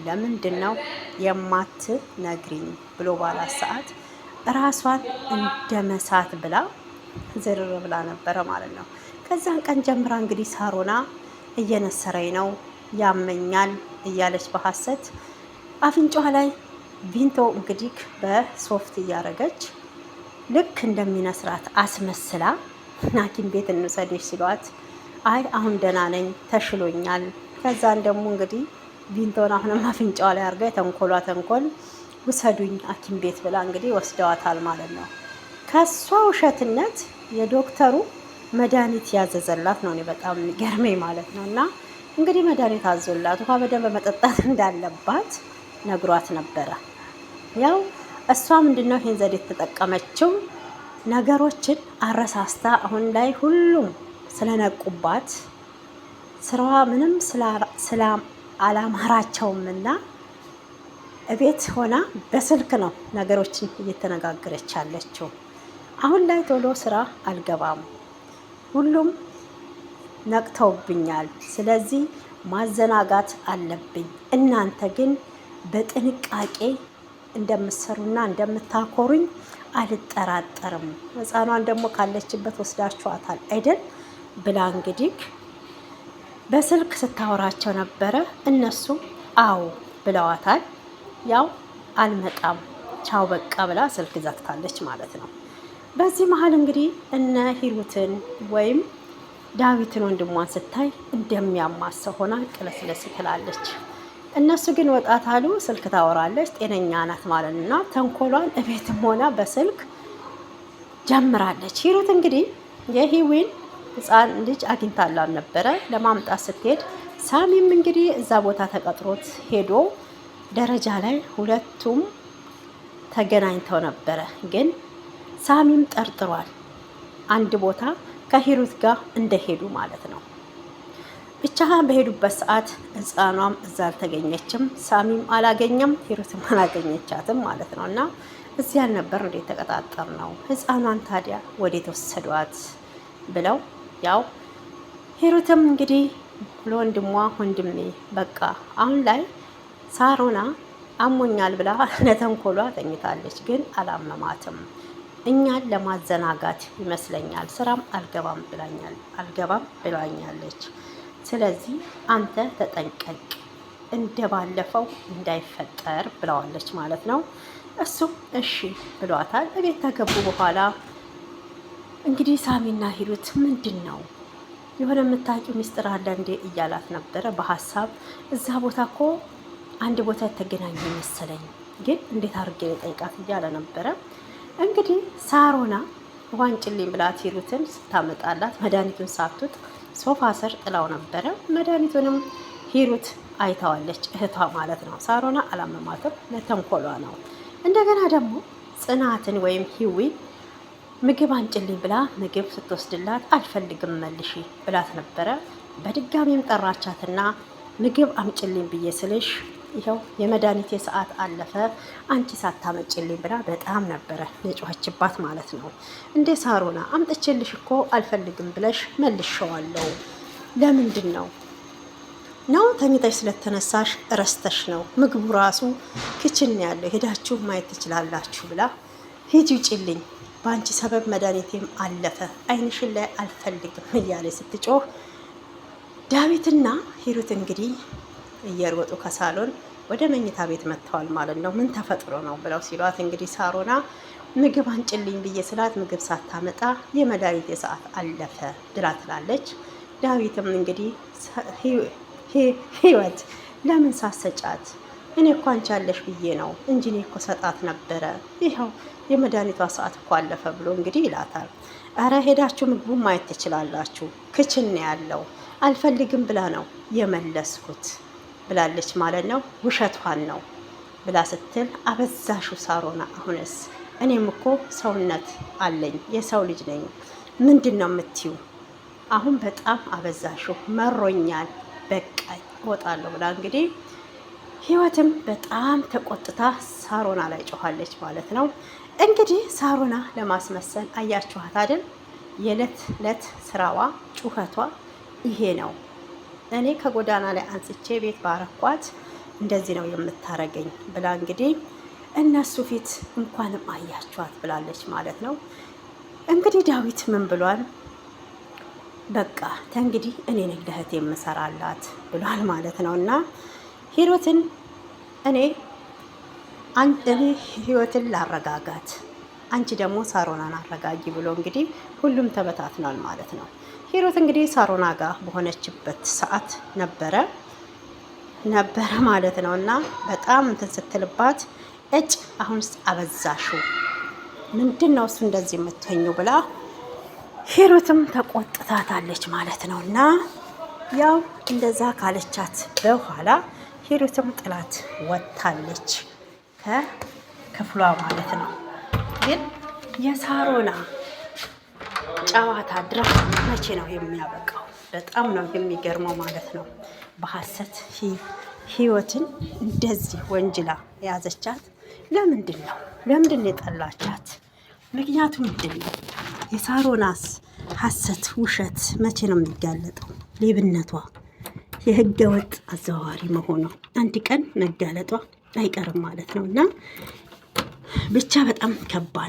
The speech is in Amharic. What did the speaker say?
ለምንድነው የማትነግሪኝ ብሎ ባላት ሰዓት ራሷን እንደመሳት ብላ ዝርር ብላ ነበረ ማለት ነው። ከዛን ቀን ጀምራ እንግዲህ ሳሮና እየነሰረኝ ነው ያመኛል እያለች በሐሰት አፍንጫዋ ላይ ቪንቶ እንግዲህ በሶፍት እያረገች ልክ እንደሚነስራት አስመስላ ሐኪም ቤት እንውሰድሽ ሲሏት አይ አሁን ደህና ነኝ ተሽሎኛል። ከዛን ደግሞ እንግዲህ ቪንቶን አሁንም አፍንጫዋ ላይ አርጋ የተንኮሏ ተንኮል ውሰዱኝ ሐኪም ቤት ብላ እንግዲህ ወስደዋታል ማለት ነው። ከሷ ውሸትነት የዶክተሩ መድኃኒት ያዘዘላት ነው እኔ በጣም የሚገርመኝ ማለት ነው። እና እንግዲህ መድኃኒት አዞላት ውሃ በደንብ መጠጣት እንዳለባት ነግሯት ነበረ። ያው እሷ ምንድነው ይሄን ዘዴ የተጠቀመችው ነገሮችን አረሳስታ አሁን ላይ ሁሉም ስለነቁባት ስራዋ ምንም ስለ አላማራቸውምና እቤት ሆና በስልክ ነው ነገሮችን እየተነጋገረች ያለችው። አሁን ላይ ቶሎ ስራ አልገባም፣ ሁሉም ነቅተውብኛል፣ ስለዚህ ማዘናጋት አለብኝ። እናንተ ግን በጥንቃቄ እንደምትሰሩና እንደምታኮሩኝ አልጠራጠርም። ህፃኗን ደግሞ ካለችበት ወስዳችኋታል አይደል ብላ እንግዲህ በስልክ ስታወራቸው ነበረ። እነሱም አዎ ብለዋታል። ያው አልመጣም ቻው በቃ ብላ ስልክ ዘግታለች ማለት ነው። በዚህ መሀል እንግዲህ እነ ሂሩትን ወይም ዳዊትን ወንድሟን ስታይ እንደሚያማሰው ሆና ቅለስለስ ትላለች። እነሱ ግን ወጣት አሉ፣ ስልክ ታወራለች፣ ጤነኛ ናት ማለት ነው። እና ተንኮሏን እቤትም ሆና በስልክ ጀምራለች። ሂሩት እንግዲህ የሂዊን ህፃን ልጅ አግኝታላን ነበረ ለማምጣት ስትሄድ፣ ሳሚም እንግዲህ እዛ ቦታ ተቀጥሮት ሄዶ ደረጃ ላይ ሁለቱም ተገናኝተው ነበረ። ግን ሳሚም ጠርጥሯል አንድ ቦታ ከሂሩት ጋር እንደሄዱ ማለት ነው። ብቻ በሄዱበት ሰዓት ህፃኗም እዛ አልተገኘችም፣ ሳሚም አላገኘም፣ ሂሩትም አላገኘቻትም ማለት ነው። እና እዚህ ያልነበር እንዴት ተቀጣጠር ነው ህፃኗን ታዲያ ወዴት ወሰዷት ብለው ያው ሂሩትም እንግዲህ ለወንድሟ ወንድሜ በቃ አሁን ላይ ሳሮና አሞኛል ብላ ለተንኮሏ ተኝታለች፣ ግን አላመማትም። እኛን ለማዘናጋት ይመስለኛል ስራም አልገባም ብላኛለች። ስለዚህ አንተ ተጠንቀቅ እንደባለፈው እንዳይፈጠር ብለዋለች ማለት ነው። እሱም እሺ ብሏታል። እቤት ከገቡ በኋላ እንግዲህ ሳሚና ሂሩት ምንድን ነው የሆነ የምታውቂው ሚስጥር አለ እንዴ እያላት ነበረ በሀሳብ። እዛ ቦታ እኮ አንድ ቦታ የተገናኘ መሰለኝ፣ ግን እንዴት አድርጌ ጠይቃት እያለ ነበረ። እንግዲህ ሳሮና ዋንጭልኝ ብላት ሂሩትን ስታመጣላት መድኃኒቱን ሳትውጥ ሶፋ ስር ጥላው ነበረ። መድኃኒቱንም ሂሩት አይታዋለች፣ እህቷ ማለት ነው። ሳሮና አላመማትም፣ ለተንኮሏ ነው። እንደገና ደግሞ ጽናትን ወይም ሂዊ ምግብ አንጭልኝ ብላ ምግብ ስትወስድላት አልፈልግም መልሺ ብላት ነበረ። በድጋሚም ጠራቻትና ምግብ አምጭልኝ ብዬ ስልሽ ይኸው የመድኃኒቴ ሰዓት አለፈ አንቺ ሳታመጭልኝ ብላ በጣም ነበረ የጮኸችባት ማለት ነው። እንዴ ሳሮና አምጥቼልሽ እኮ አልፈልግም ብለሽ መልሼዋለሁ፣ ለምንድን ነው ተኝተሽ ስለተነሳሽ ረስተሽ ነው? ምግቡ ራሱ ክችን ያለው ሄዳችሁ ማየት ትችላላችሁ ብላ ሂጂ ውጭልኝ፣ በአንቺ ሰበብ መድኃኒቴም አለፈ፣ አይንሽን ላይ አልፈልግም እያለ ስትጮህ ዳዊትና ሂሩት እንግዲህ እየሮጡ ከሳሎን ወደ መኝታ ቤት መጥተዋል ማለት ነው። ምን ተፈጥሮ ነው ብለው ሲሏት እንግዲህ ሳሮና ምግብ አንጭልኝ ብዬ ስላት ምግብ ሳታመጣ የመድኃኒት ሰዓት አለፈ ብላ ትላለች። ዳዊትም እንግዲህ ህይወት ለምን ሳሰጫት እኔ እኮ አንቺ አለሽ ብዬ ነው እንጂ እኔ እኮ ሰጣት ነበረ፣ ይኸው የመድኃኒቷ ሰዓት እኮ አለፈ ብሎ እንግዲህ ይላታል። እረ ሄዳችሁ ምግቡን ማየት ትችላላችሁ፣ ክችን ያለው አልፈልግም ብላ ነው የመለስኩት ብላለች ማለት ነው። ውሸቷን ነው ብላ ስትል አበዛሹ ሳሮና፣ አሁንስ እኔም እኮ ሰውነት አለኝ የሰው ልጅ ነኝ፣ ምንድን ነው የምትዩ? አሁን በጣም አበዛሹ፣ መሮኛል፣ በቃኝ እወጣለሁ ብላ እንግዲህ ህይወትም በጣም ተቆጥታ ሳሮና ላይ ጮኋለች ማለት ነው። እንግዲህ ሳሮና ለማስመሰል አያችኋት አይደል? የዕለት ዕለት ስራዋ ጩኸቷ ይሄ ነው። እኔ ከጎዳና ላይ አንስቼ ቤት ባረኳት እንደዚህ ነው የምታረገኝ ብላ እንግዲህ እነሱ ፊት እንኳንም አያችኋት ብላለች ማለት ነው። እንግዲህ ዳዊት ምን ብሏል? በቃ ተንግዲህ እኔ ነኝ ለእህቴ የምሰራላት ብሏል ማለት ነው። እና ሂሩትን እኔ ህይወትን ላረጋጋት፣ አንቺ ደግሞ ሳሮናን አረጋጊ ብሎ እንግዲህ ሁሉም ተበታትኗል ማለት ነው። ሂሩት እንግዲህ ሳሮና ጋር በሆነችበት ሰዓት ነበረ ማለት ነው። እና በጣም እንትን ስትልባት እጭ አሁንስ አበዛሹ፣ ምንድን ነው እሱ እንደዚህ የምትሆኙ ብላ ሂሩትም ተቆጥታታለች ማለት ነው። እና ያው እንደዛ ካለቻት በኋላ ሂሩትም ጥላት ወጥታለች ከክፍሏ ማለት ነው። ግን የሳሮና ጨዋታ ድራማ መቼ ነው የሚያበቃው? በጣም ነው የሚገርመው ማለት ነው። በሐሰት ህይወትን እንደዚህ ወንጅላ የያዘቻት ለምንድን ነው? ለምንድን ነው የጠላቻት? ምክንያቱ ምንድን ነው? የሳሮናስ ሐሰት ውሸት መቼ ነው የሚጋለጠው? ሌብነቷ፣ የህገ ወጥ አዘዋዋሪ መሆኗ አንድ ቀን መጋለጧ አይቀርም ማለት ነው። እና ብቻ በጣም ከባድ